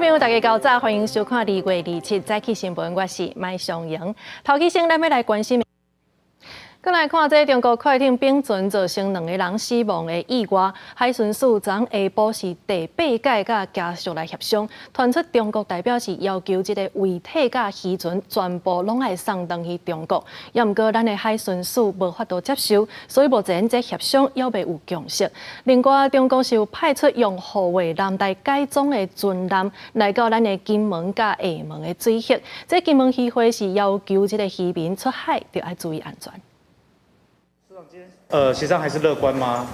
朋友，大家早早，欢迎收看2月27早起新闻，我是麦尚莹。头起先，咱要来关心。再来看这中国快艇并船造成2个人死亡的意外，海巡署昨下晡是第8届甲家属来协商，传出中国代表是要求这个遗体甲渔船全部拢爱送回去中国，也毋过咱的海巡署无法度接受，所以目前这协商还未有共识。另外，中国是有派出用护卫舰来改装的军舰来到咱的金门甲厦门的水域，这金门渔会是要求这个渔民出海就要注意安全。 协商还是乐观吗？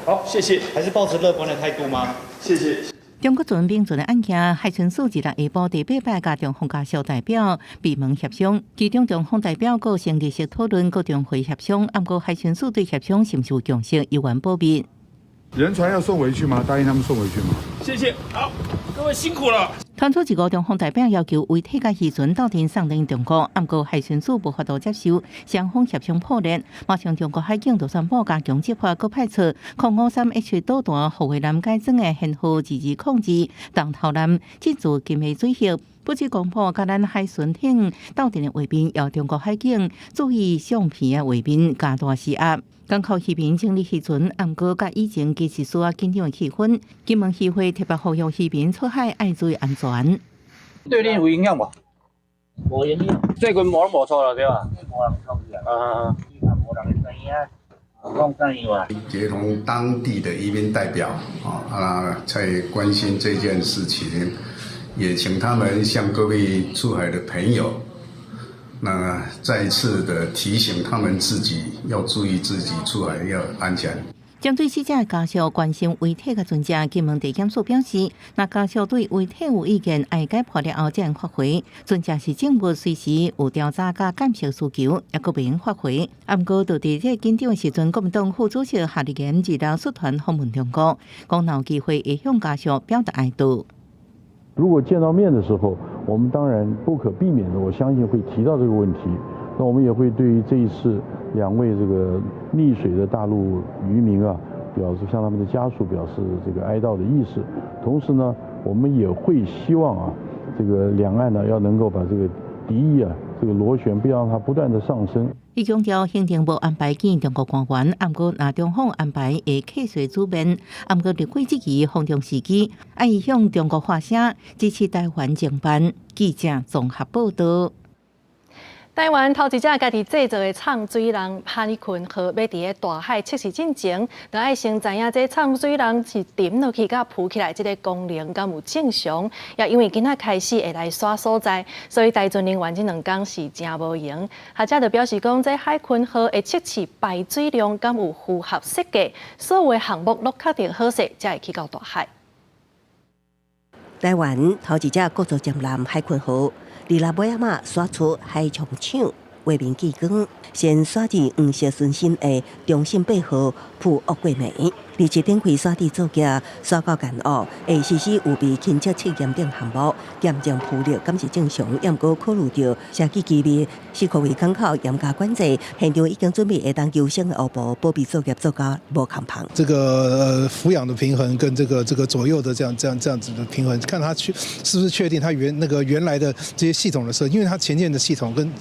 好，谢谢。还是抱持乐观的态度吗？谢谢。中国船并船的案件，海巡署日下晡第8摆甲中方家属代表闭门协商，其中中方代表个成立式讨论，个中会协商，不过海巡署对协商是不是有共识，依然保密。人船要送回去吗？答应他们送回去吗？谢谢。好，各位辛苦了。 传出一个中方代表要求遗体甲渔船斗阵送回中国，不过海巡署无法度接受，双方协商破裂。马上中国海警就宣布加强执法，搁派出053H 导弹护卫舰改装的舷号自治控制东头舰进驻金门水域。不止公布，甲咱海巡艇斗阵的画面，要中国海警注意相片的画面加大施压。 港口渔民整理渔船，不过甲以前其实需要紧张的气氛。金门渔会特别呼吁渔民出海爱注意安全。对你有影响无？无影响。最近无错了对吧？无人创治啊。无人的知影，讲怎样啊？协同当地的移民代表在关心这件事情，也请他们向各位出海的朋友。 那再一次的提醒他们自己要注意自己出海要安全。针对死者的家属关心遗体的船只，金门地检署表示，若家属对遗体有意见，爱解破了后才能发回。船只是证物，随时有调查甲监视需求，也阁未用发回。不过，就伫这紧张的时阵，国民党副主席夏立言日后率团访问中国，讲有机会会向家属表达哀悼。 如果见到面的时候，我们当然不可避免的，我相信会提到这个问题。那我们也会对于这一次2位这个溺水的大陆渔民啊，向他们的家属表示这个哀悼的意思。同时呢，我们也会希望啊，这个两岸呢要能够把这个敌意啊，这个螺旋不要让它不断的上升。 伊强调，行政部安排见中国官员，不过若中方安排会客随主便，不过立会质疑风中时机，爱向中国发声，支持台湾承办。记者综合报道。 台湾头一只家己制造的畅水人海鲲号要伫个大海测试进前，就爱先知影这畅水人是沉落去甲浮起来，这个功能敢有正常？也因为今仔开始会来刷所在，所以台船人员这2天是真无闲。学者就表示讲，这海鲲号的测试排水量敢有符合设计，所有的项目都确定好势，才会去到大海。台湾头一只国造舰舰海鲲号。 伫拉尾仔刷出海冲厂画面激光，先刷至黄色顺心的中信8号铺屋过暝，而且展开刷地作业，刷到干恶，会实施有备轻测测验等项目，验证铺力敢是正常，也毋过考虑到社区机密，是科卫港口严格管制，现场已经准备会当救生的后部保庇作业做到无空旁。这个俯仰的平衡跟这个左右的这样子的平衡，看它是不是确定它原来的这些系统的设计，因为它前面的系统跟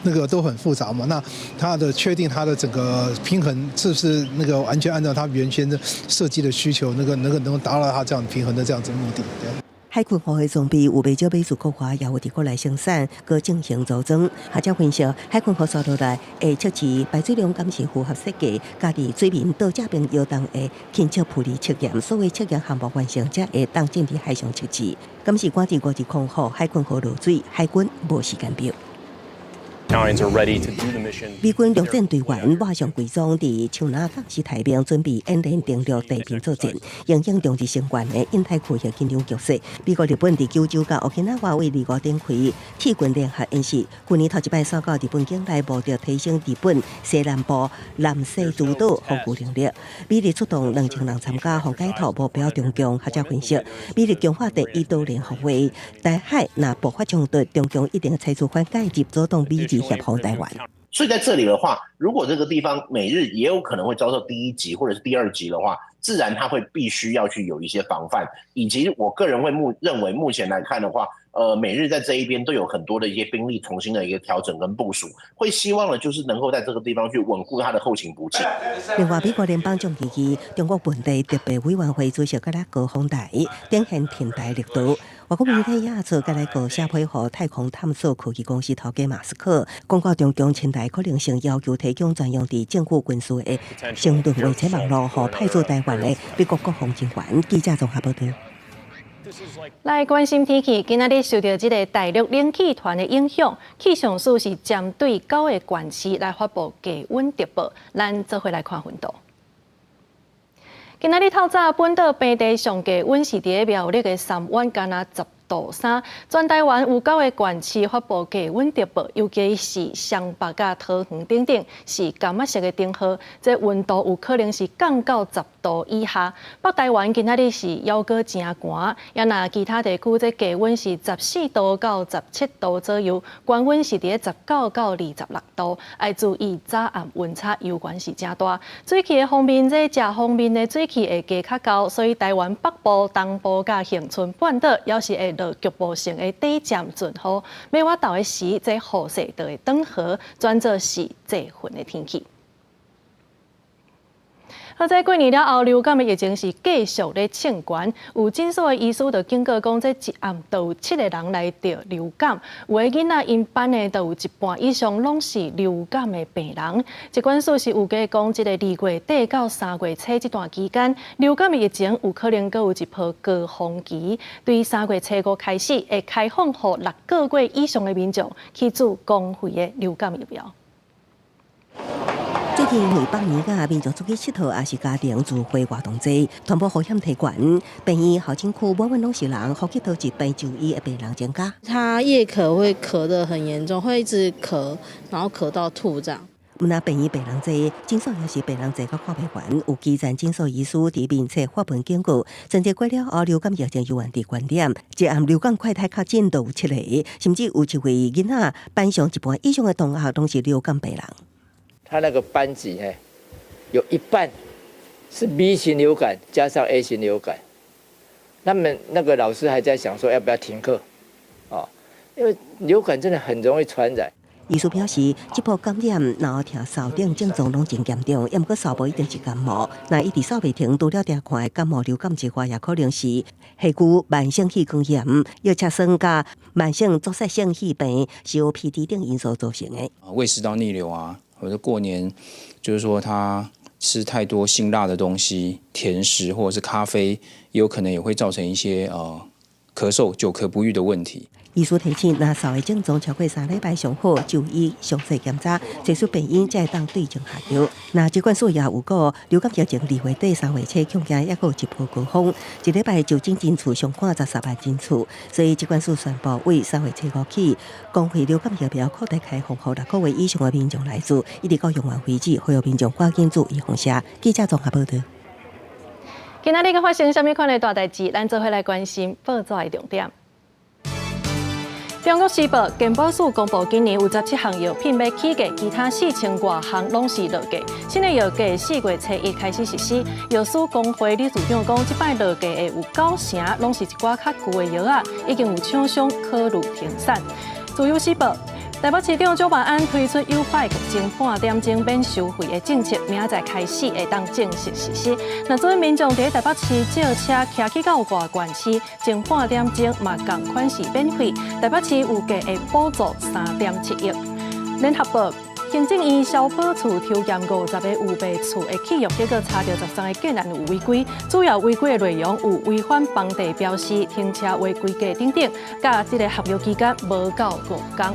那个都很复杂嘛，那它的确定它的整个平衡是不是完全按照它原先的设计的需求，能够达到它这样平衡的这样子的目的。海鲲号的装备有未少美术国华，也有伫国内生产，搁进行组装。学者分析，海鲲号刷落来会测试排水量敢是符合设计，家己水面到这边摇动的轻测普利测验，所有测验项目完成才会当进入海上测试。敢是赶伫5日号海鲲号落水，海军无时间表。 美军陆战队员马上规装伫像那港西太平洋，准备演练登陆地平作战，影响中日成员的印太区域紧张局势。美国、日本伫九州甲奥克纳瓦为2展开铁军联合演习。去年头一摆刷到日本境内，目的提升日本西南部南西诸岛防御能力。美日出动2000人参加，防解套目标中共。学者分析，美日强化第1岛联合会，台海若爆发冲突，中共一定采取反介入，主动美日。 协防台湾。所以在这里的话，如果这个地方每日也有可能会遭受第1级或者是第2级的话，自然它会必须要去有一些防范，以及我个人会认为目前来看的话，每日在这一边都有很多的一些兵力重新的一个调整跟部署，会希望呢就是能够在这个地方去稳固它的后勤补给。另外，美国联邦总机局中国问题特别委员会主席格拉高访台，展现挺台力度。外国媒体也指格拉高社配合太空探索科技公司头家马斯克，公告中共侵台可能性，要求提供专用伫政府军事的相对卫星网络，和派驻台湾的美国国防人员。记者综合报道。来关心天气，今仔日受到这个大陆冷气团的影响，气象署是针对9个县市来发布低温特报。咱做回来看分度。今仔日透早，本岛平地上低温是伫苗栗的三湾，敢若10.3度。全台湾有9个县市发布低温特报，尤其是双北甲桃园等等是柑仔色的灯号，这温度有可能是降到10度以下。北台湾今仔日是还阁真寒，也那其他地区这低温是14度到17度左右，高温是伫19到26度。要注意早暗温差有关是真大。水汽的方面，这正方面的水汽会加较高，所以台湾北部、东部甲恒春半岛也是会落局部性的短暂阵雨。尾我到的时，这雨势就会转好，转做是季云的天气。好在过年了后，流感的疫情是继续咧升悬，有诊所的医师就警告讲，这一暗都有7个人来得流感，有的囡仔因班的都有一半以上拢是流感的病人。疾管署是有计讲，这个2月底到3月初这段期间，流感的疫情有可能阁有一波高峰期。对3月初5开始，会开放予6个月以上的民众去做公费的流感疫苗。最近因为放年假，民众出去佚佗，也是家庭聚会活动多，传播风险提悬。病院后诊区满满拢是人，呼吸道疾病就医的病人增加。他夜咳会咳得很严重，会一直咳，然后咳到吐这样。毋那病院病人多，诊所也是病人多，甲看不完。有基层诊所医师伫面册发文警告，春节过了后，流感疫情又原地观点，一暗流感快筛确诊都有7个，甚至有1位囡仔班上一半以上的同学都是流感病人。他那个班级有一半是 B 型流感加上 A 型流感，他们那个老师还在想说要不要停课，因为流感真的很容易传染。医师表示，这波感染然后听扫顶症状拢真严重，也毋过扫无一定是感冒。那伊伫扫袂停，除了定看的感冒、流感之外，也可能是肺部慢性气管炎、药吃酸加慢性阻塞性气病、COPD 等因素造成的。胃食道逆流啊。或者过年，就是说他吃太多辛辣的东西、甜食或者是咖啡，也有可能也会造成一些咳嗽、久咳不愈的问题。医师提醒，若扫的症状超过3礼拜上好，就医详细检查，找出病因才会当对症下药。那疾管署也有讲，流感疫情2月底3月初恐惊也有一波高峰，一礼拜就诊人次上看13万人次，所以疾管署宣布为3月初5起，公费流感疫苗扩大开放，予6个月以上的民众来做，一直到用完为止，呼吁民众赶紧注意防射。记者综合报道。今仔日发生什么款的大代志？咱做伙来关心报纸的重点。中国时报健保署公布，今年有17项药品要起价，其他4000多项拢是落价。新的药价4月初1开始实施。药师工会理事长讲，这摆落价的有9成，拢是一寡较旧的药啊，已经有厂商考虑停产。自由时报。台北市长蒋万安推出优化前半点钟免收费的政策，明仔载开始会当正式实施。那作为民众伫台北市借车骑去到外县市，前半点钟嘛同款是免费。台北市有计会补助3.7亿。联合报。行政院消保处抽验50个有卖厝的企业，结果查到13个竟然有违规，主要违规的内容有违反房地标示、停车违规价等等，甲这个合约期间无到5天。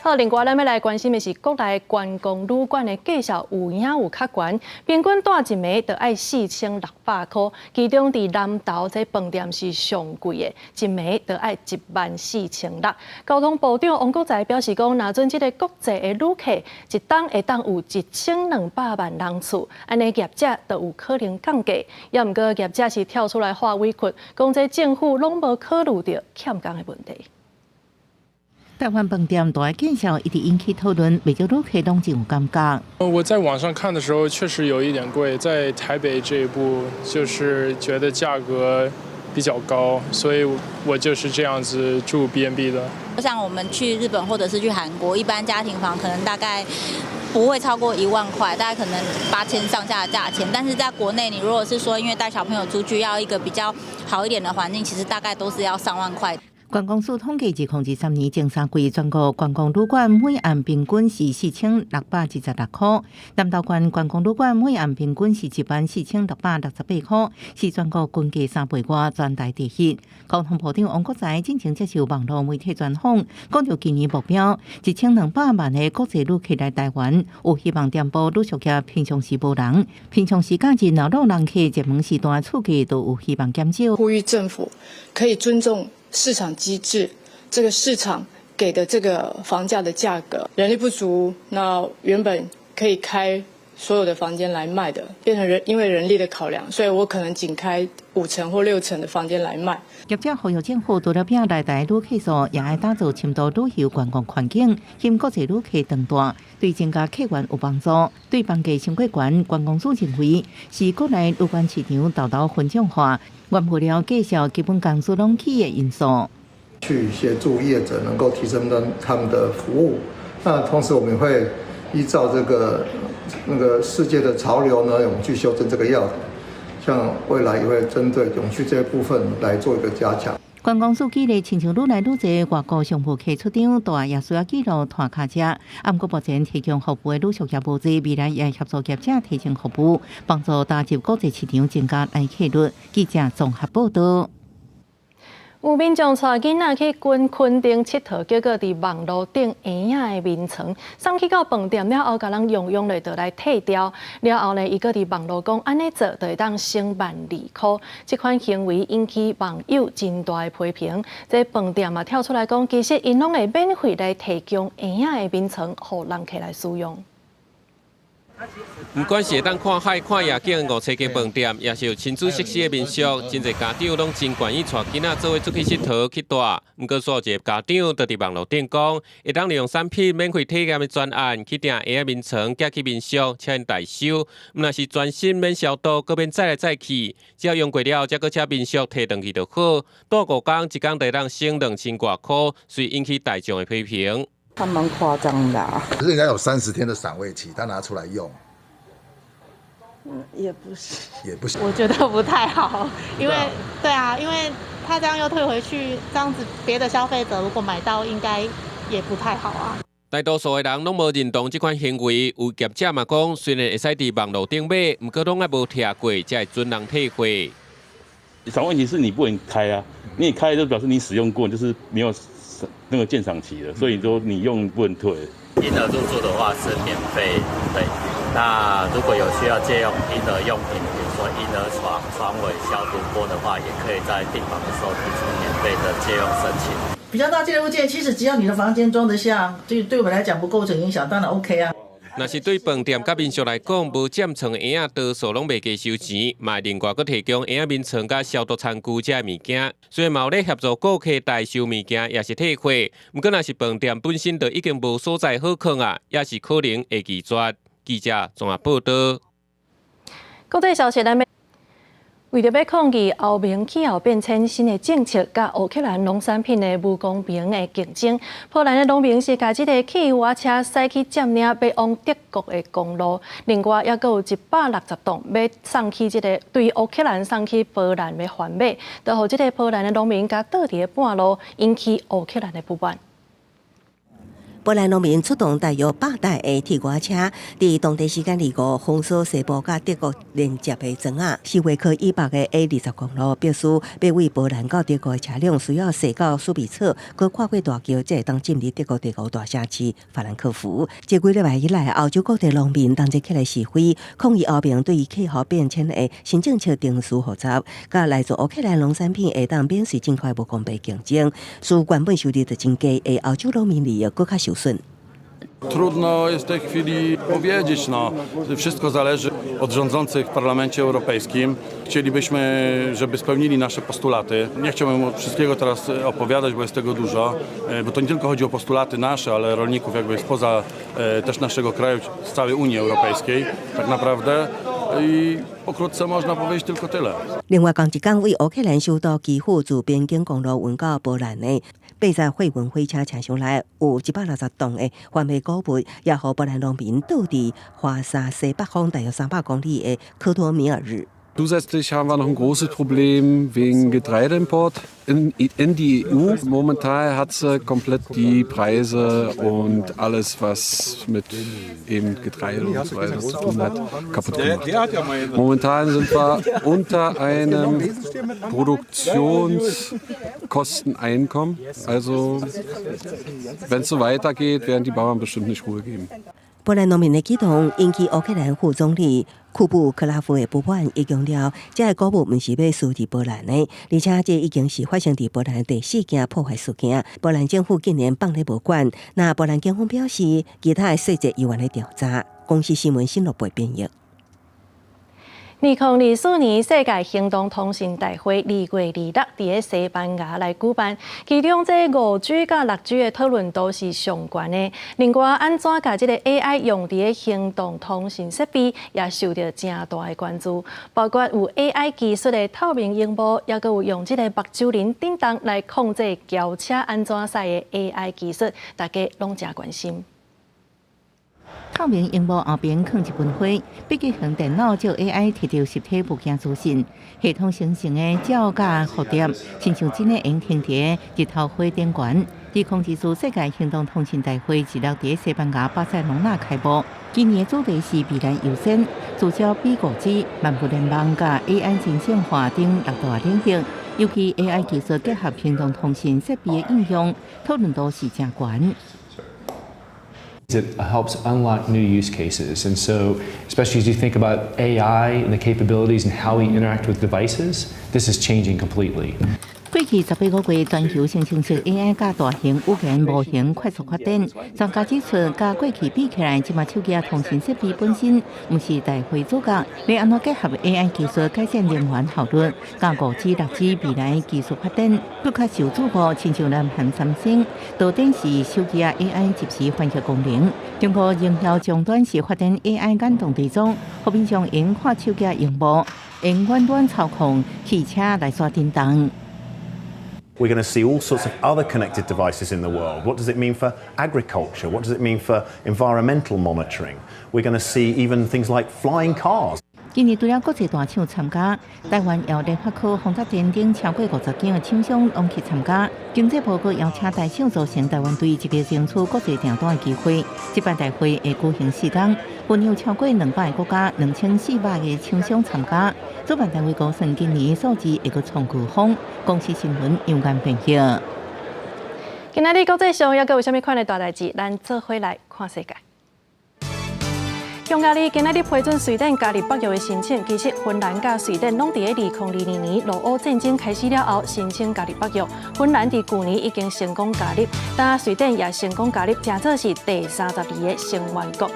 好，另外咱要来关心的是国内观光旅馆的价钱有影有较悬，平均住一暝就要4600块，其中伫南投这饭店是上贵的，一暝就要14600。交通部长王国材表示讲，若准这个国际的旅客一档会当有1200万人次，安尼业者就有可能降价。也毋过业者是跳出来画委屈，讲这政府拢无考虑到欠工的问题。台湾饭店大建效一直引起讨论，不少旅客拢真有感觉。我在网上看的时候确实有一点贵，在台北这一步就是觉得价格比较高，所以我就是这样子住 B&B 的。像我们去日本或者是去韩国，一般家庭房可能大概不会超过1万块，大概可能8000上下的价钱。但是在国内，你如果是说因为带小朋友出去要一个比较好一点的环境，其实大概都是要上万块。观光署统计，2023年前3季全国观光旅馆每晚平均是4616块，南投县观光旅馆每晚平均是14668块，是全国均价3倍外，全台第一。交通部长王国材进行接受网络媒体专访，讲到今年目标1200万的国际旅客来台湾，有希望填补旅宿业平常时无人，平常时假日闹人客热门时段厝价都有希望减少。呼吁政府可以尊重市场机制，这个市场给的这个房价的价格，人力不足，那原本可以开所有的房间来卖的，变成因为人力的考量，所以我可能仅开5成或6成的房间来卖。业者呼吁政府除了并来台旅客数，也要打造深度旅游观光环境，吸引国际旅客长大，对增加客源有帮助。对房价升过悬，观光署认为是国内旅馆市场大大分众化，原不了介绍基本工资拢起的因素。去协助业者能够提升他们的服务，那同时我们也会依照那个世界的潮流呢，我们去修正这个要点。像未来也会针对永续这一部分来做一个加强。观光署记咧，亲像愈来愈侪外国商务客出场，大也需要记录拖卡车。不过目前提供服务的旅宿业无济，未来也协助业者提升服务，帮助打入国际市场，增加来客率。记者综合报道。有民众带囡仔去垦丁佚佗，结果伫网络顶婴仔的眠床，送去到饭店了后，甲人用的就来退掉。了后呢，伊搁伫网络讲安尼做就会当省12000块。这款行为引起网友真大的批评。这饭店嘛跳出来讲，其实因拢会免费来提供婴仔的眠床，互人客来使用。不管是会当看海、看夜景、5星级饭店，也是有亲子设施的民宿，真侪家长拢真愿意带囡仔做伙出去佚佗去住。不过，数一个家长就伫网络顶讲，会当利用产品免费体验的专案去订婴仔眠床，寄去民宿，请因代收。若是专心免消毒，搁免再来再去，只要用过了，再搁请民宿摕回去就好。住5天，一天就当省2000多块，所以引起大众的批评。他蛮夸张的啊！可是人家有30天的赏味期，他拿出来用，也不是，也不行。我觉得不太好，因为对啊，因为他这样又退回去，这样子别的消费者如果买到，应该也不太好啊。大多数的人拢无认同这款行为，有业者嘛讲，虽然会使伫网络顶买，不过拢还无贴过，才会准人退货。赏味期是你不能开啊，你开就表示你使用过，就是没有那个鉴赏期的，所以说你用不能退。婴儿入住的话是免费，对。那如果有需要借用婴儿用品，比如说婴儿床、床尾消毒过的话，也可以在订房的时候提出免费的借用申请。比较大件物件，其实只要你的房间装得下，对我们来讲不构成影响，当然 OK 啊。若是对饭店甲民宿来讲，无占床的婴仔多数拢袂加收钱，嘛另外佮提供婴仔眠床甲消毒餐具这物件。虽然嘛有咧协助顾客代收物件，也是退货。不过若是饭店本身就已经无所在好囥啊，也是可能会拒绝。记者综合报道。国际消息来。为着要抗议欧盟气候变迁新的政策，甲乌克兰农产品的不公平的竞争，波兰的农民是把这个汽货车驶去占领要往德国的公路，另外也阁有160栋要送去这个对乌克兰送去波兰的贩卖，就互这个波兰的农民甲倒伫半路，引起乌克兰的不满。波兰农民出动大约100台的铁瓜车，伫当地时间2号封锁西部甲德国连接的庄仔。西维克以北的 A20公路，表示要为波兰到德国的车辆需要驶到苏比策，佮跨过大桥，才会当进入德国第5大城市法兰克福。这几礼拜以来，欧洲各地农民同齐起来示威，抗议欧盟对于气候变迁的新政策定序复杂，甲来自乌克兰农产品会当免税尽快无公平竞争，使原本收入就真低的欧洲农民利益更较受损。Trudno jest w tej chwili powiedzieć, wszystko zależy od rządzących w Parlamencie Europejskim. Chcielibyśmy, żeby spełnili nasze postulaty. Nie chciałbym wszystkiego teraz opowiadać, bo jest tego dużo, bo to nie tylko chodzi o postulaty nasze, ale rolników jakby spoza też naszego kraju, z całej Unii Europejskiej tak naprawdę. I pokrótce można powiedzieć tylko tyle. 另外，同一天为乌克兰首都基辅自边境公路运到波兰的80货运火车车厢内有160吨的贩卖谷物，也和波兰农民倒伫华沙西北方大约300公里的科托米尔日。 Zusätzlich haben wir noch ein großes Problem wegen Getreideimport in die EU. Momentan hat sie komplett die Preise und alles, was mit eben Getreide und so weiter zu tun hat, kaputt gemacht. Momentan sind wir unter einem Produktionskosteneinkommen. Also wenn es so weitergeht, werden die Bauern bestimmt nicht Ruhe geben. 波兰农民的举动引起乌克兰副总理库布克拉夫的不满，伊强调，这个谷物不是要输伫波兰的，而且这已经是发生伫波兰第4件破坏事件。波兰政府近年放咧无管，那波兰警方表示，其他的细节依然咧调查。公司新闻新闻部编译。 2024年世界行动通信大会2月26日伫西班牙来举办，其中这5G 甲6G 的讨论都是相关的。另外，安怎甲这个 AI 用伫行动通信设备，也受到正大的关注。包括有 AI 技术的透明荧幕，也佮有用这个目睭灵震动来控制轿车安怎驶的 AI 技术，大家拢真关心。 透明荧幕后边放一本花，笔记型电脑照 AI 摕到实体物件资讯，系统生成的照甲蝴蝶，亲像真的用停伫日头花顶悬。自控制住世界行动通信大会1日伫西班牙巴塞隆纳开幕，今年的主题是未来优先，聚焦比5G、万物联网甲 AI 真正化等6大领域，尤其 AI 技术结合行动通信设备的应用，讨论度是真高。 It helps unlock new use cases, and so especially as you think about AI and the capabilities and how we interact with devices, this is changing completely. 过去18个月，全球生成式 AI 甲大型语言模型快速发展。专家指出，甲过去比起来，即马手机啊通信设备本身毋是大会主角，要安怎结合 AI 技术改善能源效率，甲5G、6G 未来技术发展，更较受瞩目。亲像南韩三星，导电视手机啊 AI 即时翻译功能。中国营销终端是发展 AI 眼动地装，互民众用看手机荧幕，用远端操控汽车来刷电动。 We're going to see all sorts of other connected devices in the world. What does it mean for agriculture? What does it mean for environmental monitoring? We're going to see even things like flying cars. 今年除了国际大厂参加，台湾也有联发科、宏达电等超过50间的厂商拢去参加。经济部阁邀请大厂组成台湾队，积极争取国际订单的机会。这摆大会会举行4天，分有超过200个国家、2400个厂商参加。主办单位估算今年数字会阁创高峰。公司新闻杨眼编辑。今仔日国际上还阁有啥物款的大代志？咱做伙来看世界。 匈牙利今仔日批准瑞典加入北约的申请。其实，芬兰甲瑞典拢伫2022年俄乌战争开始了后申请加入北约。芬兰伫去年已经成功加入，但瑞典也成功加入，正做是第32个成员国。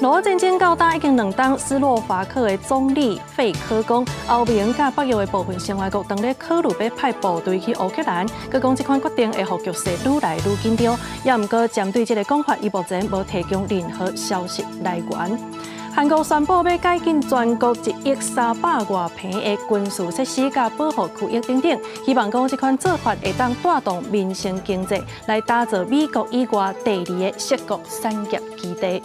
俄乌战争到今已经2冬，斯洛伐克的总理费科讲，欧盟甲北约的部分成员国当咧考虑要派部队去乌克兰，佮讲这款决定会互局势愈来愈紧张。也毋过针对这个讲法，伊目前无提供任何消息来源。 韩国宣布要改建全国1亿300多平的军事设施、甲保护区域等等，希望讲这款做法会当带动民生经济，来打造美国以外第2个涉国产业基地。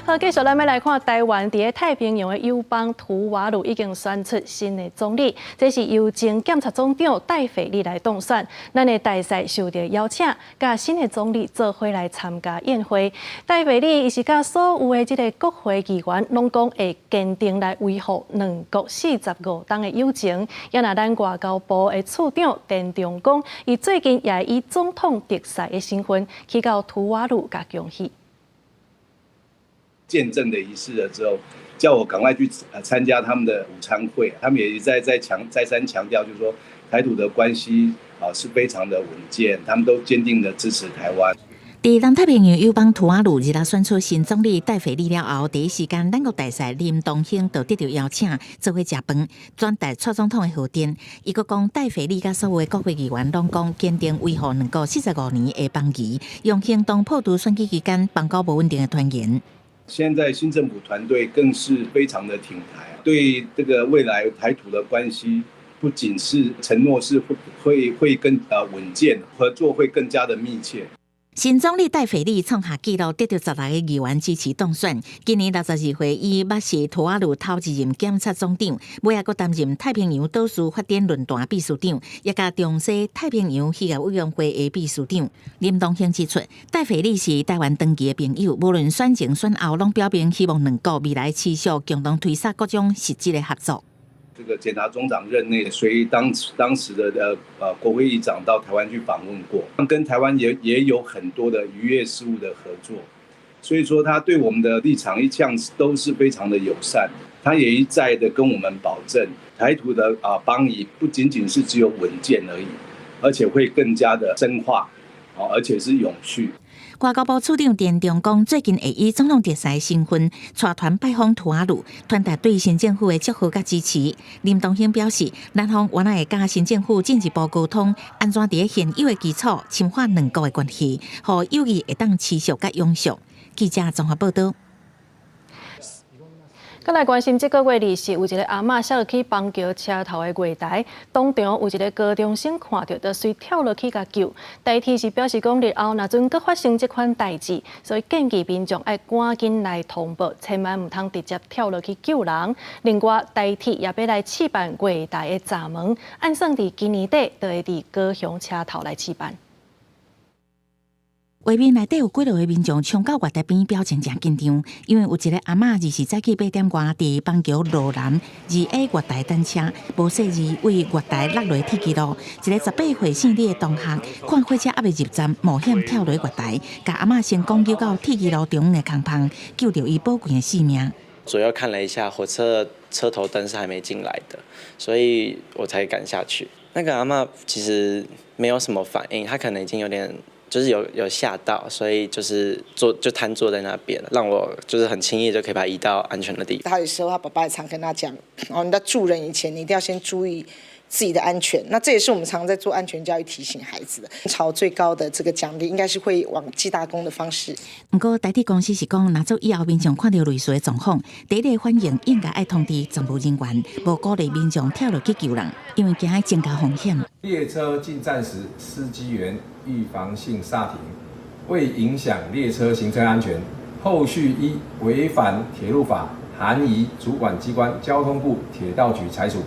好，继续咱要来看台湾伫太平洋的友邦图瓦卢已经选出新的总理，这是由前检察总长戴斐利来当选。咱的大使受到邀请，甲新的总理做伙来参加宴会。戴斐利伊是甲所有的这个国会议员拢讲会坚定来维护两国45冬的友情。也那咱外交部的处长田中讲，伊最近也以总统特使的身份去到图瓦卢甲恭喜。 见证的仪式了之后，叫我赶快去参加他们的午餐会。他们也再三强调，就是说台土的关系是非常的稳健，他们都坚定的支持台湾。在南太平洋友邦图瓦卢日前选出新总理戴斐利了后，第一时间，咱国大使林东兴就得到邀请，做伙食饭，转达蔡总统的贺电。伊阁讲，戴斐利甲所有的国会议员拢讲坚定维护245年的邦谊，用行动破除选举期间邦交不稳定的传言。现在新政府团队更是非常的挺台，对这个未来台土的关系，不仅是承诺是会更稳健，合作会更加的密切。新总理戴斐利创下纪录，得到16个议员支持当选。今年62岁，伊捌是图瓦卢头一任检察总长，尾也阁担任太平洋岛屿发展论坛秘书长，也甲中西太平洋渔业委员会的秘书长。林东兴指出，戴斐利是台湾长期的朋友，无论选前选后，拢表明希望两国未来持续共同推展各种实质的合作。这个检察总长任内，随当时的国会议长到台湾去访问过，跟台湾也有很多的渔业事务的合作，所以说他对我们的立场一向都是非常的友善。他也一再的跟我们保证，台土的邦谊不仅仅是只有稳健而已，而且会更加的深化，而且是永续。外交部处长田中讲，最近会以总统特使身份带团拜访图瓦卢，传达对新政府的祝福甲支持。林东兴表示，南方原来会甲新政府进一步沟通，安怎伫现有的基础深化两国的关系，互友谊会当持续甲永续。记者综合报道。再来关心这个月20日，有一个阿嬷摔落去邦桥车头的月台，当场有一个高中生看到，就随跳落去甲救。代替是表示讲，日后若阵阁发生这款代志，所以建议民众要赶紧来通报，千万唔通直接跳落去救人。另外，代替也要来试办月台的闸门，按算伫今年底就会伫高雄车头来试办。画面内底有几落个民众冲到月台边，表情真紧张，因为有一个阿嬷24早起8点外，伫邦桥路南2A 月台等车，无细意为月台落落铁轨路，一个18岁姓李的同学看火车还未入站，冒险跳落月台，甲阿嬷成功救到铁轨路中的空棚，救到伊宝贵的性命。左右看了一下，火车车头灯是还没进来的，所以我才赶下去。那个阿嬷其实没有什么反应，她可能已经有点。就是有吓到，所以就是瘫坐在那边，让我就是很轻易就可以把他移到安全的地方。他有时候他爸爸也常跟他讲，你在助人以前，你一定要先注意自己的安全。那这也是我们常在做安全教育提醒孩子的。朝最高的这个奖励，应该是会往记大功的方式。不过台铁公司是讲，若做以后民众看到类似的状况，第一个反应应该要通知总务人员，无鼓励民众跳落去救人，因为惊增加风险。列车进站时，司机员预防性刹停，未影响列车行车安全，后续依违反铁路法，函移主管机关交通部铁道局裁处。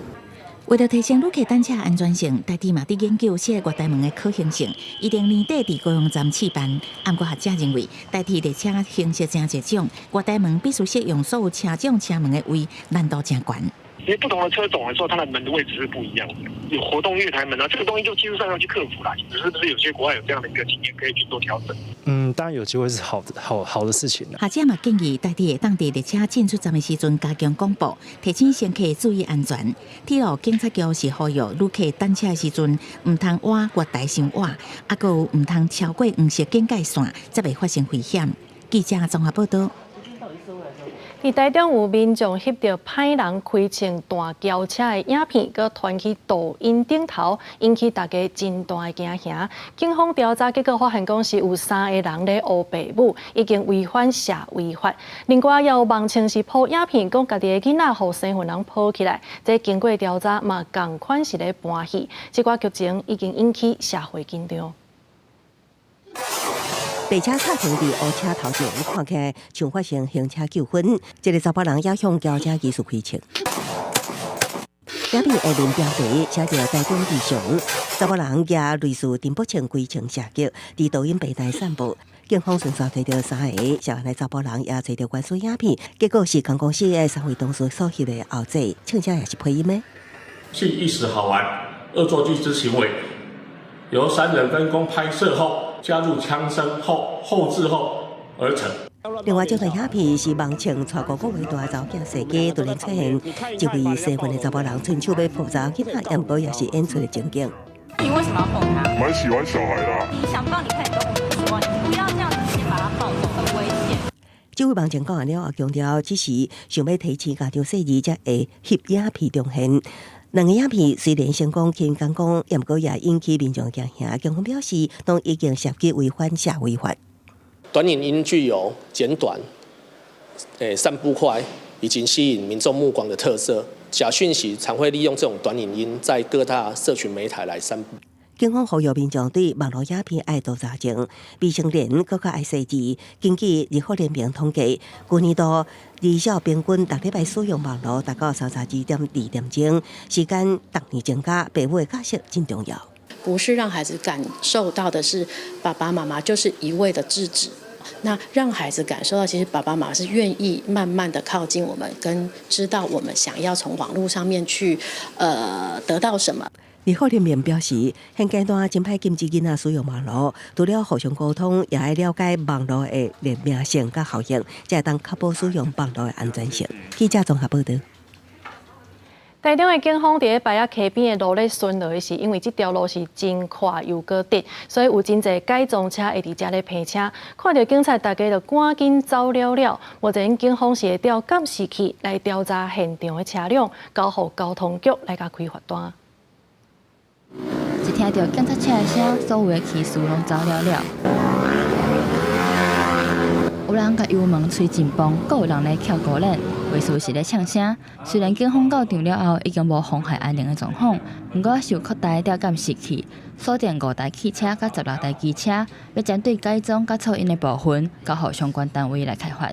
为了提升旅客单车安全性，台铁嘛伫研究设月台门的可行性，一定年底伫高雄站试办。不过学者认为，台铁列车形式真侪种，月台门必须适用所有车种车门的位，难度真悬。因为不同的车种来说，它的门的位置是不一样的，有活动月台门啊，这个东西就技术上要去克服啦。只是有些国外有这样的一个经验，可以去做调整。当然有机会是好的事情啦。学者嘛建议台铁当地列车进出站的时阵加强广播，提醒乘客注意安全。铁路警察局是呼吁旅客等车的时阵，唔通挖月台伤挖，还有唔通超过黄色警戒线，才袂发生危险。记者综合报道。伫台中有民众翕到歹人开乘大轿车的影片，佮传去抖音顶头，引起大家真大的惊吓。警方调查结果发现，讲是有3个人咧诬爸母，已经违反社违法。另外也有网称是播影片，讲家己的囡仔互生份人抱起来，这经过调查嘛，共款是咧搬戏。这寡剧情已经引起社会紧张。地车擦停伫乌车头前，看起来像发生行车纠纷。一个查甫人也向轿车技术开枪，影片下面标题写着台中异常，查甫人也类似陈柏清规枪射击，伫抖音平台散布。警方顺续摕到3个涉案的查甫人，也找到关系影片，结果是公司的3位同事所翕的后座，枪声也是配音的。系一时好玩，恶作剧之行为，由3人分工拍摄后。加入枪声后置后而成。另外，这段影片是网称带5个月大查某囝设计，突然出现一位生份的查某人伸手要抱查某囡仔，也不也是演出的情景。你为什么要碰他？蛮喜欢小孩的。你想不到，你看你都不说，你不要这样。这位网前讲完了后，强调只是想要提醒家长细儿才会翕影片中现。两个影片虽然成功轻刚讲，也毋过也引起民众惊吓。警方表示，都已经涉及违反社会法。短影音具有简短、散布快以及吸引民众目光的特色。假讯息常会利用这种短影音在各大社群媒体来散布。警方呼吁民众对网络影片爱多查证，未成年更加爱细致。根据日后联名统计，去年度儿少平均每礼拜使用网络达到32.2点钟，时间逐年增加，父母的角色真重要。不是让孩子感受到的是爸爸妈妈就是一味的制止，那让孩子感受到其实爸爸妈妈是愿意慢慢的靠近我们，跟知道我们想要从网络上面去得到什么。日后联名表示，现阶段真歹禁止囡仔使用网络，除了互相沟通，也要了解网络的连命性甲效益，才会当确保使用网络的安全性。记者综合报道。台中的警方伫白雅溪边的路咧巡逻时，因为这条路是真快又高直，所以有真侪改装车会伫遮咧拼车。看到警察，大家就赶紧走了。目前警方是会调监视器来调查现场的车辆，交予交通局来甲开罚单。一听到警察车的声，所有的骑士拢走了。有人甲油门吹真棒，阁有人咧翘高冷，卫士是咧呛声。虽然警方到场了后已经无妨害安宁的状况，不过是有扩大调监视器，锁定5台汽车甲16台机车，要针对改装甲噪音的部分，交予相关单位来开发。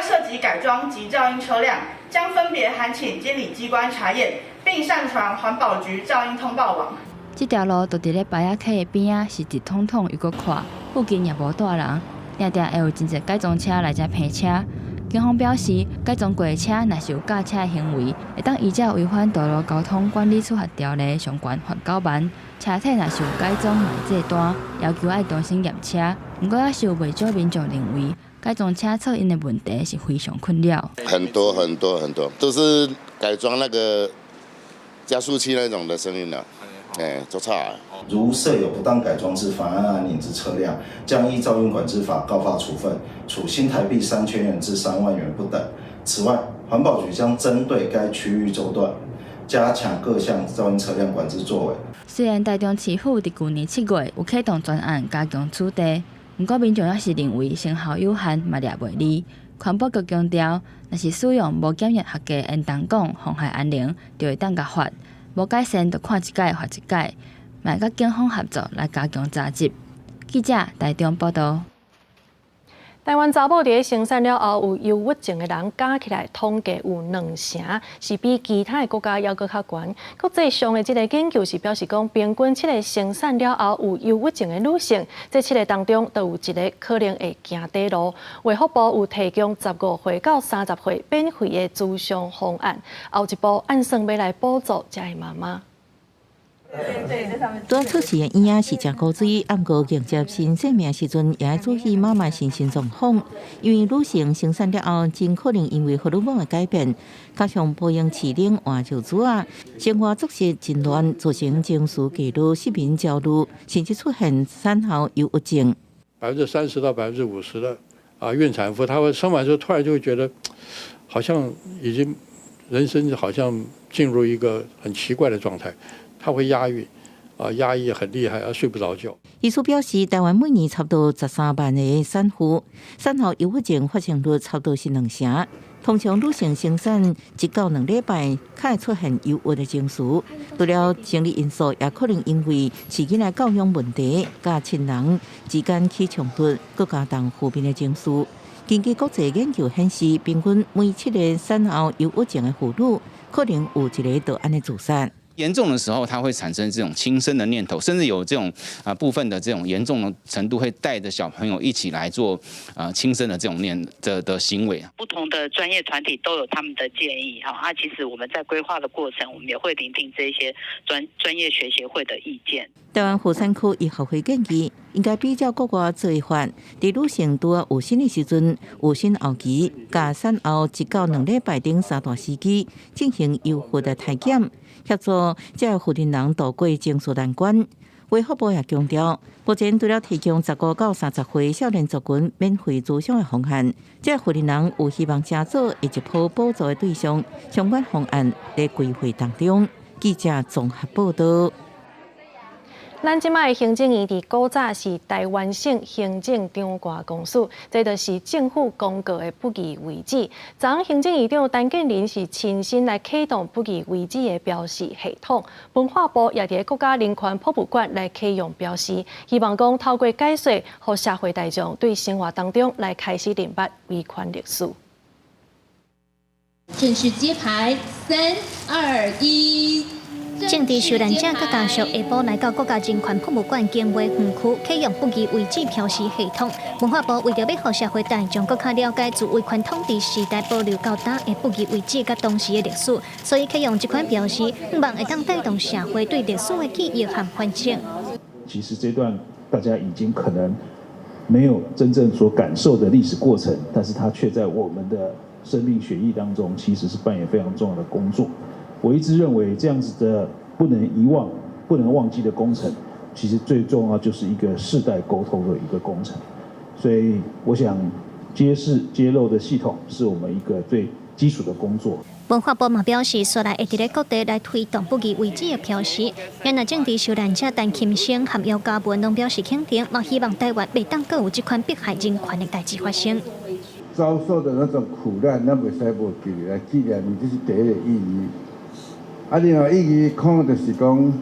涉及改装及噪音车辆，将分别函请监理机关查验，并上传环保局噪音通报网。这条路就伫咧白雅溪的边啊，是直通通又搁宽，附近也无大人，定定会有真侪改装车来遮拼车。警方表示，改装过的车若是有驾车的行为，会当依照违反道路交通管理处罚条例相关罚9万。车体若是有改装卖这单，要求爱重新验车。不过，也是有未少民众认为，改装车噪音的问题是非常困扰。很多，都是改装那个加速器那种的声音了。做差了。如设有不当改装之妨碍安宁之车辆，将依噪音管制法告发处分，处新台币3000元至3万元不等。此外，环保局将针对该区域周段，加强各项噪音车辆管制作为。虽然台中市府伫去年7月有启动专案加强处理，不过民众也是认为成效有限，嘛掠袂离。环保局强调，若是使用无检验合格烟筒管妨害安宁，就会当甲罚。无改善，就看一届罚一届，嘛甲警方合作来加强查缉。记者台中报道。台湾查某伫生产了后有忧郁症的人加起来统计有2成，是比其他的国家要搁较悬。国际上的这个研究是表示讲，平均7个生产了后有忧郁症的女性，这7个当中都有1个可能会行底路。卫福部有提供15岁到30岁免费的咨询方案，后一步按算要来补助这个妈妈。多出事的婴儿是食古水，按过迎接新生命时阵，也要注意妈妈身心状况。因为女性生产了后，真可能因为荷尔蒙的改变，加上保养起灵换旧子啊，生活作息真乱，造成情绪低落、失眠、焦虑，甚至出现产后忧郁症。30%到50%的孕产妇，她会生完之后突然就会觉得，好像已经人生好像进入一个很奇怪的状态。他会压抑很厉害，睡不着觉。医师表示，台湾每年差不多13万个产妇，产后忧郁症发生率差不多是2成。通常女性生产1到2礼拜，才会出现忧郁的情绪。除了生理因素，也可能因为是囡仔教养问题，甲亲人之间起冲突，更加重负面的情绪。根据国际研究显示，平均每7个产后忧郁症的妇女，可能有1个就安尼自杀。严重的时候，它会产生这种轻生的念头，甚至有这种部分的这种严重的程度，会带着小朋友一起来做轻生的这种的行为。不同的专业团体都有他们的建议哈，其实我们在规划的过程，我们也会聆听这些专业学协会的意见。台湾妇产科医学会建议，应该比照国外做法，伫女性拄有生的时阵，有生后期，甲产后1到2礼拜等3段时期，进行优惠的体检，协助这个妇人人度过情绪难关。卫福部也强调，目前除了提供15到30岁少年族群免费咨询的方案，这福利人有希望加做一波补助的对象，相关方案在规划当中。记者综合报道。咱即摆行政院伫古早是台湾省行政长官公署，这就是政府公告的不义遗址。昨昏行政院长陈建仁是亲身来启动不义遗址的标示系统，文化部也伫国家人权博物馆来启用标示，希望讲透过解说，让社会大众对生活当中来开始认捌维权历史。正式揭牌，3、2、1。政治受难者甲家属下晡来到国家人权博物馆经纬园区启用不义遗址标示系统。文化部为着要让社会大众更加了解自维权统治时代保留到今的不义遗址甲当时的历史，所以启用这款标示，希望会当带动社会对历史的记忆和反省。其实这段大家已经可能没有真正所感受的历史过程，但是它却在我们的生命血液当中，其实是扮演非常重要的工作。我一直认为这样子的不能遗忘、不能忘记的工程，其实最重要就是一个世代沟通的一个工程。所以，我想揭示、揭露的系统是我们一个最基础的工作。文化部嘛表示，说来会伫咧各地来推动不义遗址的标示。原来政治受难者陈kim生和姚嘉文拢表示肯定，嘛希望台湾袂当阁有这款迫害人权的代志发生。遭受的那种苦难，咱袂使无记来纪念，这是第一个意义。另外意义可能就是讲，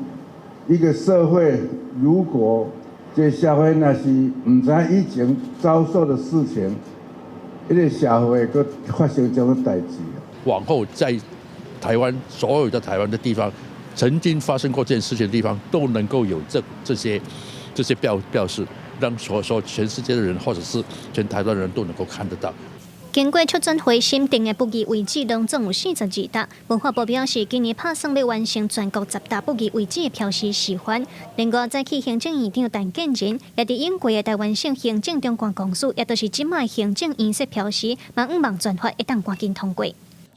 一个社会如果这社会若是唔知以前遭受的事情，一个社会佮发生这种代志。往后在台湾所有的台湾的地方，曾经发生过这件事情的地方，都能够有这些标示，让所全世界的人或者是全台湾的人都能够看得到。经过促转会审定的不义遗址，拢总有42大。文化部表示，今年打算要完成全国10大不义遗址的标示示范。另外，早起行政院长陈建仁也伫英国的台湾省行政长官公署，也就是即卖行政颜色标示，嘛希望转发一旦赶紧通过。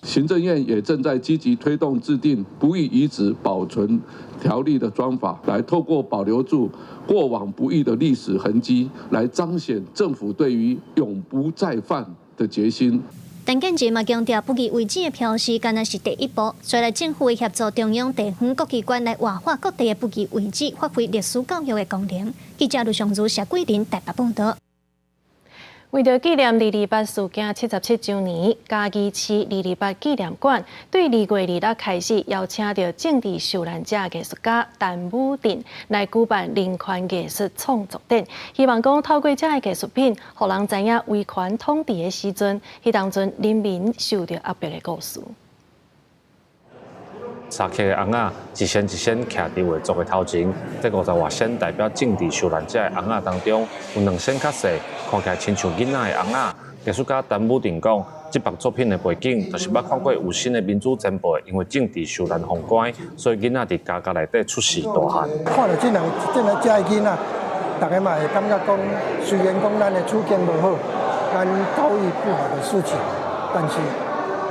行政院也正在积极推动制定不义遗址保存条例的专法，来透过保留住过往不义的历史痕迹，来彰显政府对于永不再犯的决心。陈建仁嘛强调，不义遗址的标示敢若是第一步，随来政府会协助中央地方各机关来活化各地的不义遗址，发挥历史教育的功能。记者卢尚如、谢桂林台北报道。为着纪念228事件77周年，嘉义市228纪念馆对2月2日开始邀请到政治受难者艺术家陈武定来举办人权艺术创作展，希望讲透过这个艺术品，让人知影威权统治的时阵，迄当阵人民受到压迫的故事。沙克的翁仔一身一身徛伫画作的头前，在50外身代表政治受难者的翁仔当中，有2身较细，看起来亲像囡仔的翁仔。艺术家陈武定讲，这幅作品的背景就是捌看过有心的民主前辈因为政治受难封关，所以囡仔伫家内底出事大汉。看到这个遮的囡仔，大家嘛会感觉讲，虽然讲咱的处境不好，咱遭遇不好的事情，但是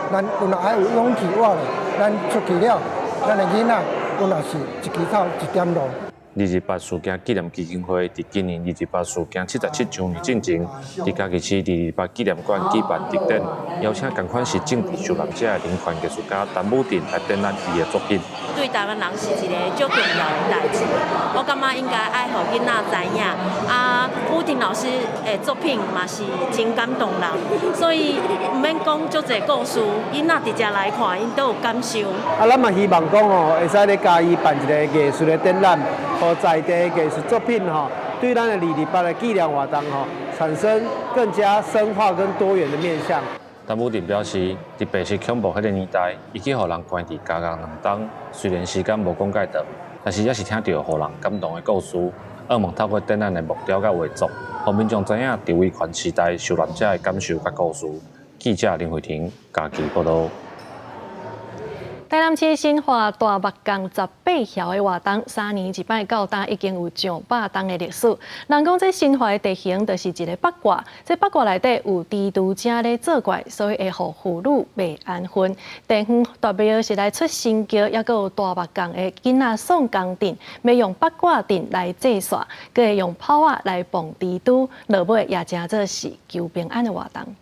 咱有若爱有勇气活咧。咱出去了，咱的囡仔有若是一支草一点路。228事件纪念基金会伫今年228事件77周年进前，伫嘉义市228纪念馆举办特展，邀请同款是政治受难者的人权艺术家陈武定来展览伊的作品。对台湾人是一个足重要的代志，我感觉应该爱互囡仔知影。武定老师的作品嘛是真感动人，所以唔免讲足侪故事，囡仔直接来看，因都有感受。咱嘛希望讲哦，会使咧嘉义办一个艺术的展览。在地艺术作品对咱的228的纪念活动产生更加深化跟多元的面向。陈武定表示，伫白色恐怖迄个年代，已经互人关伫家2冬，虽然时间无讲介长，但是也是听到互人感动的故事。希望透过展览的木雕甲画作，让民众知影伫威权时代受难者的感受甲故事。记者林慧婷，嘉义报道。台南市新化大目江18条的活动，3年一摆到今已经有上百档的历史。人讲这新化的地形就是一个八卦，这八卦内底有蜘蛛精咧作怪，所以会互妇女袂安分。地方代表是来出新桥，也有大目江的囡仔送工阵，要用八卦阵来制煞，佮会用炮仔来防蜘蛛，落尾也真做是求平安的活动。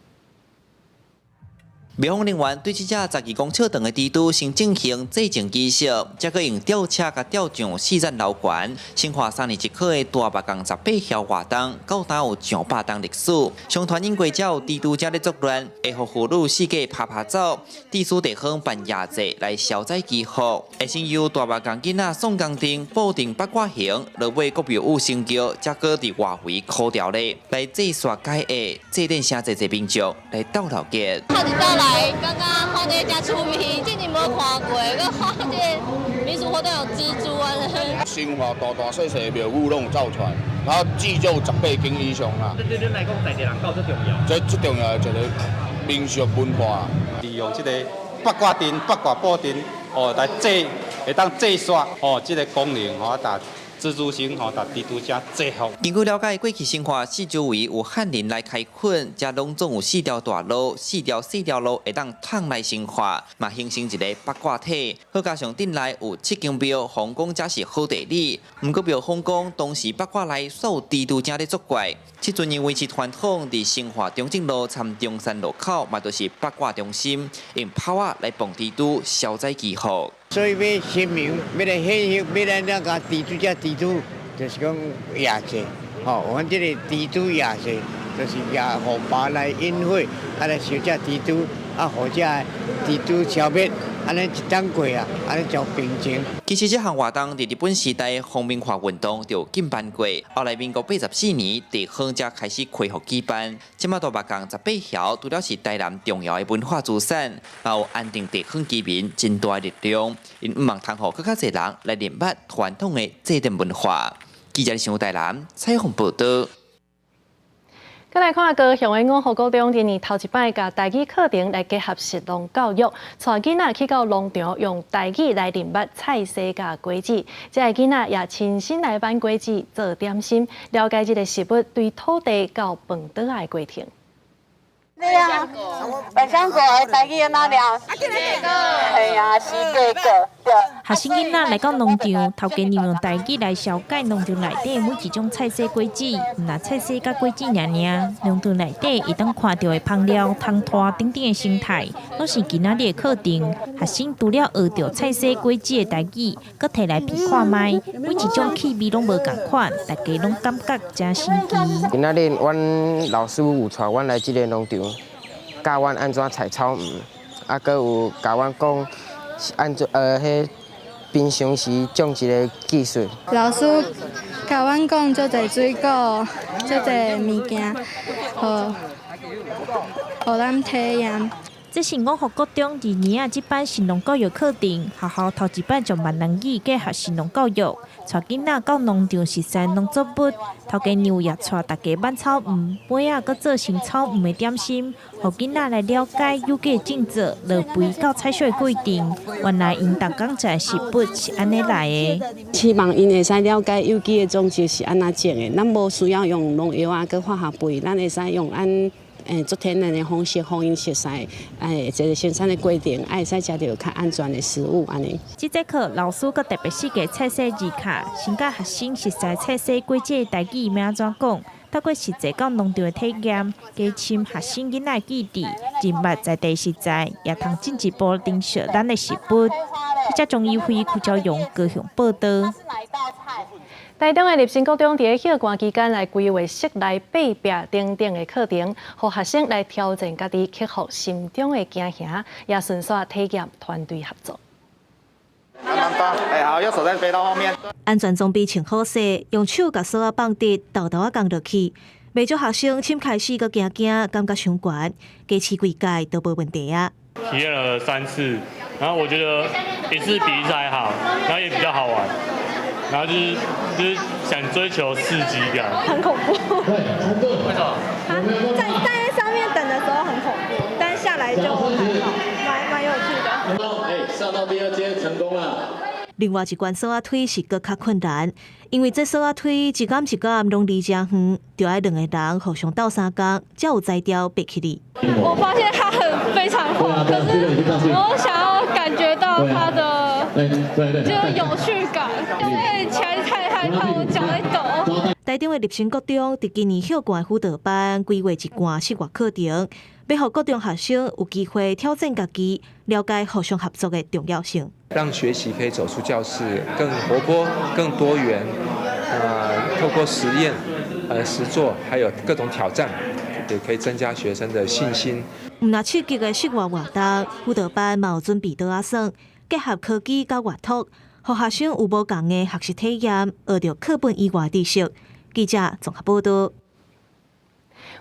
灭火人员对这只12公尺长的蜘蛛先进行制静技术，再佮用吊车甲吊上4层楼悬。新化3年一考的大目江18条活动，到今有上百档历史。上传因过照蜘蛛精咧作乱，会互妇女四界拍走。地主地方办夜祭来消灾祈福，会先由大目江囡仔送工程布定八卦形，落尾国庙有成桥，再佮伫外围烤掉咧，来制煞解厄，祭奠啥济民众来斗了结。刚刚看到真出名，之前无看过，佮看这个民俗活动有蜘蛛啊。新化大大小小庙宇拢有造船，然后至少18间以上啦。对恁来讲，在地人搞最重要。最重要的一个民俗文化，利用这个八卦阵、八卦布阵，来制会当制煞这个功能达。蜘蛛精达蜘蛛精制服。根据了解，过去新化四周围有汉人来开垦，才拢总有4条大路，4条路会当通来新化，嘛形成一个八卦体。再加上镇内有7间庙，皇宫才是好地理。不过庙方讲，当时八卦内所有蜘蛛精咧作怪，即阵因维持传统，伫新化中正路参中山路口，嘛就是八卦中心，用炮仔来防蜘蛛，消灾祈福。所以要神明，要来献香，要来那个蜘蛛，就是讲夜祭。我们这个蜘蛛夜祭，就是夜互爸来引会，来烧这蜘蛛，互这蜘蛛消灭，安尼一当过啊，安尼就平静。其实这项活动伫日本时代皇民化运动就禁办过，后来民国84年，地方才开始恢复举办。即马大目江18条，除了是台南重要的文化资产，也有安定地方居民真大的力量。因毋望通互更较侪人来认捌传统的祭典文化。记者上台南采访报道。再来看高雄的五湖高中，今年头一摆甲台语课程来结合实农教育，带囡仔去到农场用台语来认捌菜蔬甲果子。这个囡仔也亲身来挽果子做点心，了解这个食物对土地到饭桌的过程。对啊，百香果的台语哪了？四个。系啊，四个。学生囡仔来到农场，头家用台语来消解农场内底每一种菜色果子，唔那菜色甲果子尔。农场内底会当看到的香料、汤拖等等的生态，拢是今仔日的课程。学生除了学到菜色果子的台语，佮摕来比看卖，每一种气味拢无共款，大家拢感觉真神奇。今仔日阮老师有带阮来这个农场。教阮安怎采草鱼，佮有教阮讲安怎迄平常时种一个技术。老师教阮讲做侪水果，做侪物件，互咱体验。这是五湖高中2年这班神农教育课程，学校头一摆从闽南语结合神农教育，带囡仔到农场实习农作物。头家娘也带大家挽草鱼，尾仔佮做成草鱼的点心，互囡仔来了解有机种植、落肥到采收的过程。原来因逐工食食物是安尼来的。希望因会使了解有机的种植是安怎种的，咱无需要用农药啊，佮化学肥，咱会使用做天然的方式，互因熟悉这个生产的过程，会使食到较安全的食物安尼。这节课老师佮特别设计菜色字卡，先教学生熟悉菜色果子的台语要安怎讲，透过实际到农场的体验，加深学生囡仔记忆，认捌在地实在，也通进一步认识咱的食物。记者钟义辉、邱昭勇高雄报道。台中的立新高中伫休寒期间来规划室内爬壁等等的课程，互学生来挑战家己，克服心中的惊吓，也顺续体验团队合作。好，右手再背到后面。安全装备穿好势，用手甲锁放直，豆豆降落去。未少学生先开始个惊，感觉伤悬，加试几届都无问题啊。体验了3次，然后我觉得一次比一次还好，然后也比较好玩。然后就是想追求刺激感，很恐怖。为什么？站在上面等的时候很恐怖，但下来就还好，蛮有趣的。上到第2另外一关锁仔腿是搁较困难，因为这锁仔腿一杆一杆拢离真远，就要两个人互相斗3工，才有才调爬起哩。我发现它非常滑，可是我想要感觉到它的就是有趣感，因为起来太害怕，我脚在抖。台中的立新国中，伫今年校冠辅导班规划一罐7月课程，要让国中学生有机会挑战家己，了解互相合作的重要性。让学习可以走出教室，更活泼、更多元。透过实验、实作，还有各种挑战，也可以增加学生的信心。唔那刺激的室外活动，辅导班嘛有准备倒仔耍，结合科技甲阅读，让学生有无同的学习体验，学到课本以外知识。记者综合报道。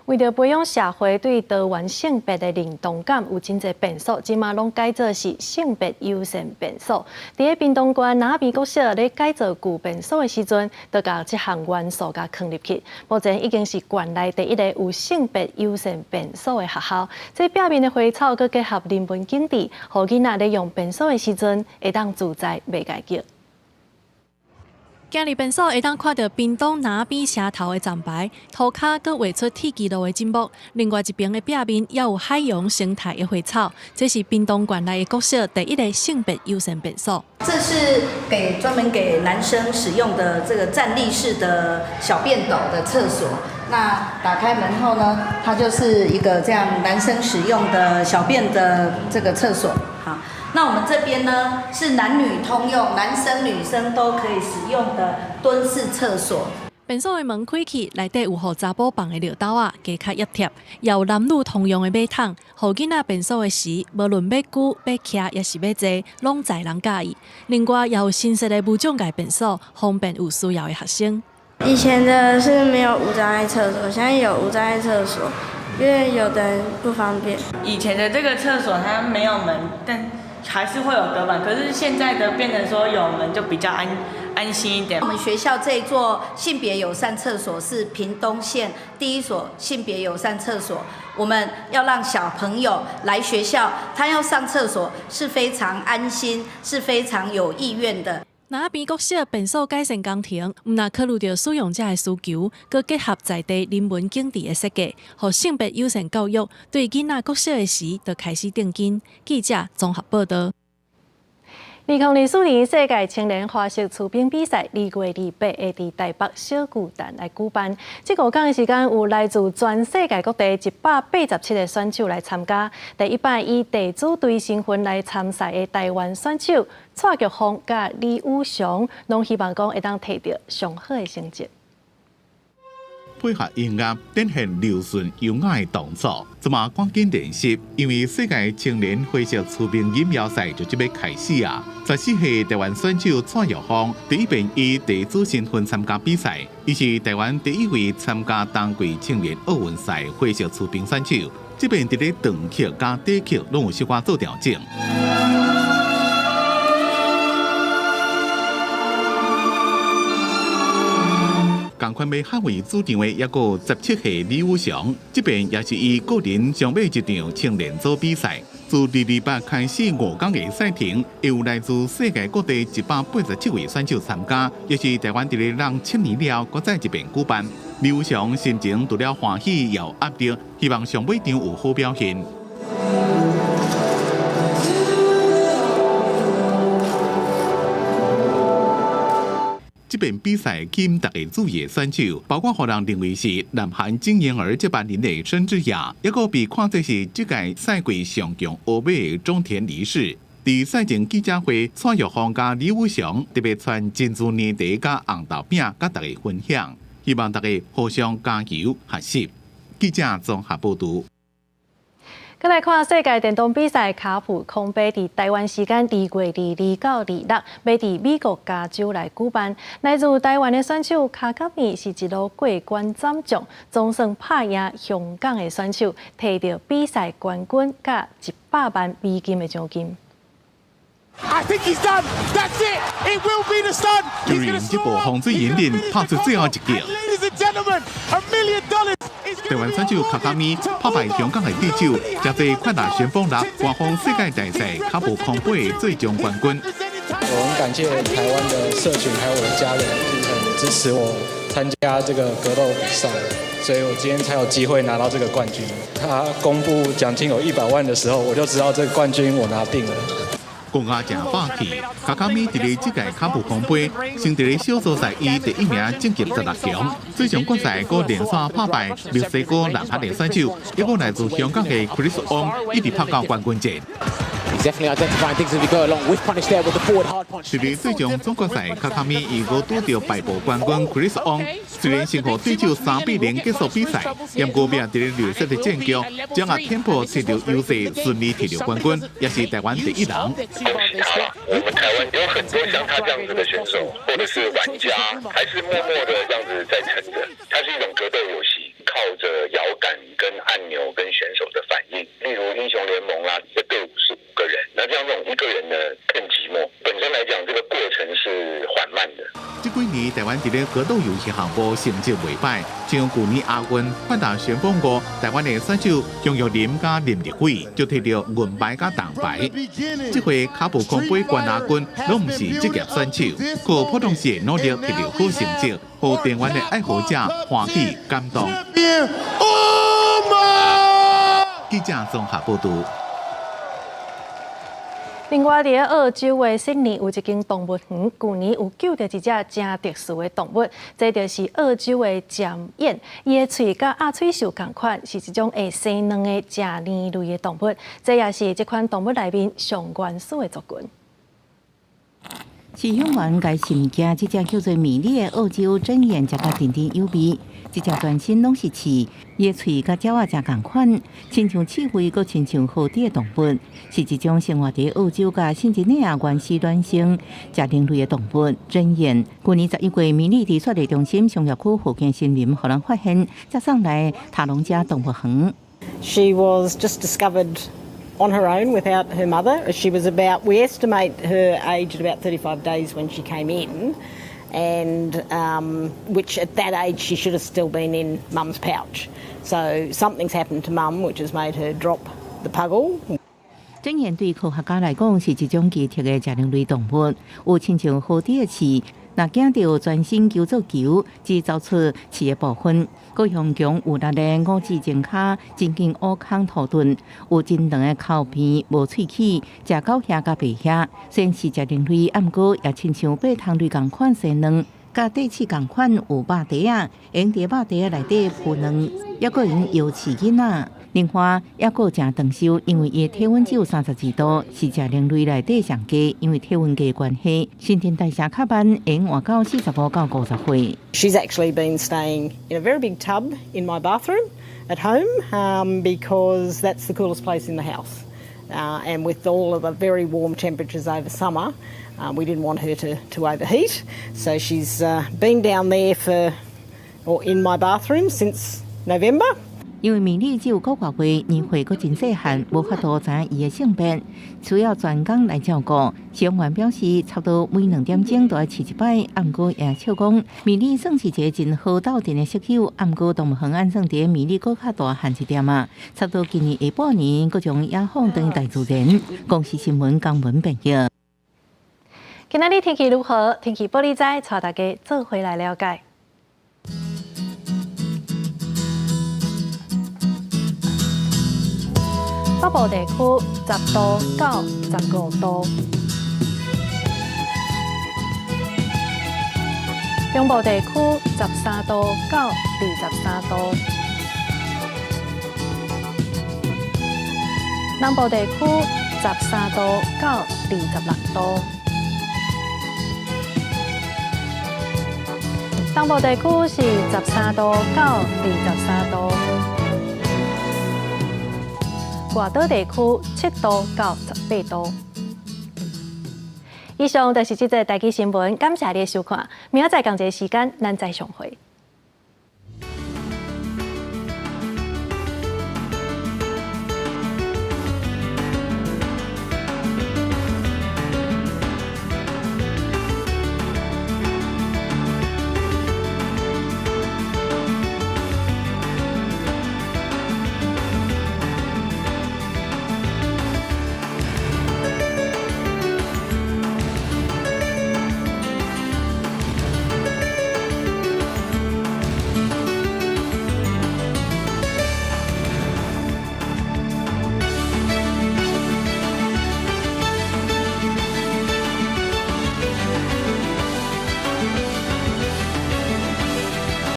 为着培养社会对多元性别的认同感有真侪变数，即马拢改做是性别优先变数。伫个屏东县南边国小咧改造旧变数的时阵，就将这项元素甲放入去。目前已经是县内第一个有性别优先变数的学校。这表面的花草，佮结合人文景致，互囡仔咧用变数的时阵，会当自在袂碍叫。今日变数会当看到屏东南边车头的站牌，涂骹佮画出铁基路的进步。另外一边的壁面也有海洋生态的花草，这是屏东县内的国小第一个性别优先变数。这是专门给男生使用的这个站立式的小便斗的厕所。那打开门后呢，它就是一个这样男生使用的小便的这个厕所。好。那我们这边呢是男女通用，男生女生都可以使用的蹲式厕所。变数的门开起，内底有互查甫放的尿兜仔，加较贴，也有男女通用的马桶，互囡仔变数的时，无论要久、要徛，也是要坐，拢在人介意。另外，也有新式的无障碍变数，方便有需要的学生。以前的是没有无障碍厕所，现在有无障碍厕所，因为有的人不方便。以前的这个厕所它没有门，但还是会有隔板，可是现在的变成说有门就比较安心一点。我们学校这一座性别友善厕所是屏东县第一所性别友善厕所。我们要让小朋友来学校，他要上厕所是非常安心，是非常有意愿的。南边国小变数改善工程，毋但考虑到使用者的需求，佮结合在地人文景致的设计，互性别优先教育对囡仔国小的时就开始定根。记者综合报道。2024年世界青年花式出兵比赛2月28日伫台北小巨蛋来举办。这5天的时间，有来自全世界各地187个选手来参加。第一摆以地主队身份来参赛的台湾选手蔡玉峰甲李宇翔，拢希望讲会当摕到上好的成绩。配合音乐，展现柔顺优雅的动作，这么赶紧练习，因为世界青年花式出兵锦标赛就要开始啊！14岁台湾选手蔡玉峰第一遍以地主身份参加比赛，伊是台湾第一位参加冬季青年奥运赛花式出兵选手。这边伫咧长曲加短曲拢有小可做调整。同款要捍卫主场的，也有17岁李宇翔，这边也是以个人上尾一场青年组比赛。自228开始5天的赛程，有来自世界各地187位选手参加，也是台湾伫咧让7年了，搁再一遍举办。李宇翔心情除了欢喜，也有压力，希望上尾场有好表现。这边比赛吸引大家注意的选手，包括互人认为是南韩金妍儿接班人的申智雅，也个被看作是这届赛季上强欧美的中田梨世。伫赛前记者会，蔡玉峰甲李宇翔特别传珍珠年茶甲红豆饼，甲大家分享，希望大家互相加油学习。记者综合报道。再来看世界电动比赛卡普空杯，伫台湾时间2月22到26，要伫美国加州来举办。来自台湾的选手卡卡米是一路过关斩将，总算拍赢香港的选手，摕到比赛冠军甲100万美金的奖金。I think he's done. That's it. It will be the sun. 就用这部洪水引领拍出最后一击。Ladies and gentlemen, $1 million. 台湾选手卡卡米拍败香港的对手，加在快打旋风力，冠封世界大赛卡普空杯最终冠军。我很感谢台湾的社群还有我的家人，就是很支持我参加这个格斗比赛，所以我今天才有机会拿到这个冠军。他公布奖金有100万的时候，我就知道这个冠军我拿定了。国家正霸气，卡卡米伫咧这届卡普空杯，先伫咧小组赛以第1名晋级16强，最终决赛佫连续拍败墨西哥男排的选手，一个来自香港的 Chris Ong 一直拍到冠军战。伫咧最终总决赛，卡卡米以5拄到败部冠军 Chris Ong， 虽然先和对手3-0结束比赛，但后面伫咧劣势的战局，掌握天赋取得优势，顺利摕到冠军，也是台湾第一人。恭喜他了！我们台湾有很多像他这样子的选手，或者是玩家，还是默默的这样子在撑着。它是一种格斗游戏，靠着摇杆跟按钮跟选手的反应。例如英雄联盟啦，一个队伍是5个人，那这样这种1个人呢更寂寞。本身来讲，这个过程是缓慢的。这几年台湾伫咧格斗游戏项目成绩袂歹，像去年亚运快打旋风5，台湾的选手杨玉林加林立辉就摕到银牌加铜牌。这回卡普空杯冠亚军拢唔是职业选手，靠普通时努力摕到好成绩，互台湾的爱好者欢喜感动。记者综合报道。另外，伫澳洲的悉尼有一间动物园，去年有救到一只真特殊的动物，这就是澳洲的尖燕。伊的喙甲鸭喙兽同款，是一种会生卵的食黏类的动物。这也是这款动物内面上原始的族群。饲养员该心惊，这只叫做米莉的澳洲真燕，食甲甜甜有味。这只全身拢是刺，伊的喙甲鸟仔真同款，亲像刺猬，佮亲像蝴蝶的动物，是一种生活伫澳洲甲新几内亚原始卵生食灵类的动物真燕。去年11月，米莉伫雪地中心商业区附近森林，互人发现，才送来塔隆加动物园。She was just discovered on her own without her mother. She was we estimate her age at about 35 days when she came in, and which at that age she should have still been in mum's pouch. So something's happened to mum, which has made her drop the puggle. 真燕对科学家来讲是一种奇特的食灵类动物，有亲像蝴蝶的刺，若见到全身球做球，只走出刺的部分。各项强有力的5指前骹，真经乌空土盾，有真长的口鼻，无喙齿，食到遐甲白遐。虽然是食灵类，毋过也亲像爬虫类共款生卵，甲地刺共款有肉袋啊，用伫肉袋内底孵卵，也个用摇饲囡仔。另外，也个真长寿，因为伊体温只有32度，是食灵类内底上低，因为体温低关系，新陈代谢较慢，会活到45到50岁。She's actually been staying in a very big tub in my bathroom at home because that's the coolest place in the house. And with all of the very warm temperatures over summer, we didn't want her to overheat. So she's been down there or in my bathroom since November. 因为米莉只有9个月，年岁阁真细汉，无法度知影伊的性别，需要专工来照顾。饲养员表示，差不多每2点钟都要饲一摆，毋过也笑讲，米莉算是一个真好斗阵的室友，毋过动物园安算伫米莉阁较大汉一点啊。差不多今年下半年，阁将野放等大自然。公司新闻江文编辑。今仔日天气如何？天气玻璃仔带大家做回来了解。北部地区10度到15度，中部地区13度到23度，南部地区13度到26度，东部地区是13度到23度。外岛地区7度到18度。以上就是这则台语新闻，感谢你的收看。明仔载同一时间，咱再相会。